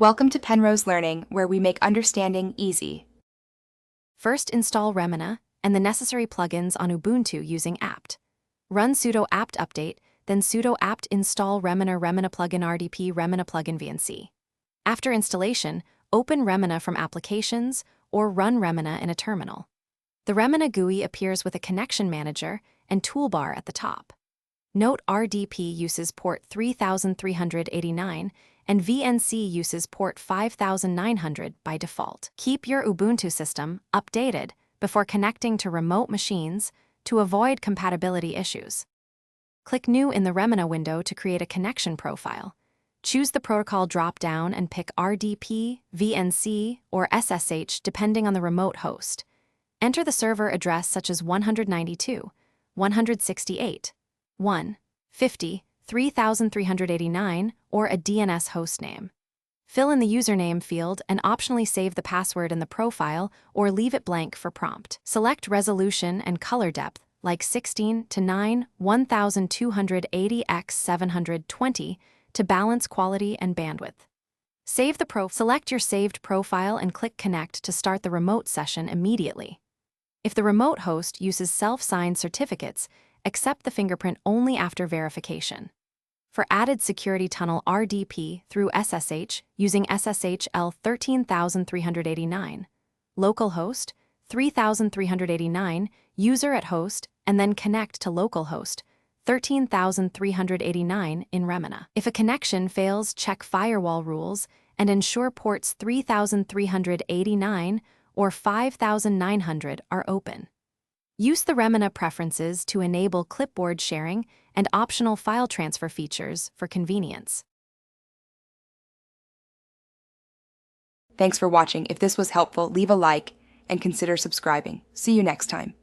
Welcome to Penrose Learning, where we make understanding easy. First, install Remmina and the necessary plugins on Ubuntu using apt. Run sudo apt update, then sudo apt install Remmina plugin rdp Remmina plugin vnc. After installation, open Remmina from Applications or run Remmina in a terminal. The Remmina GUI appears with a connection manager and toolbar at the top. Note RDP uses port 3389 and VNC uses port 5900 by default. Keep your Ubuntu system updated before connecting to remote machines to avoid compatibility issues. Click New in the Remmina window to create a connection profile. Choose the protocol drop-down and pick RDP, VNC, or SSH depending on the remote host. Enter the server address such as 192, 168, 150, 3389, or a DNS hostname. Fill in the username field and optionally save the password in the profile or leave it blank for prompt. Select resolution and color depth like 16 to 9, 1280 x 720 to balance quality and bandwidth. Select your saved profile and click Connect to start the remote session immediately. If the remote host uses self-signed certificates, accept the fingerprint only after verification. For added security, tunnel RDP through SSH using SSH-L 13389, localhost 3389, user at host, and then connect to localhost 13389 in Remmina. If a connection fails, check firewall rules and ensure ports 3389 or 5900 are open. Use the Remmina preferences to enable clipboard sharing and optional file transfer features for convenience. Thanks for watching. If this was helpful, leave a like and consider subscribing. See you next time.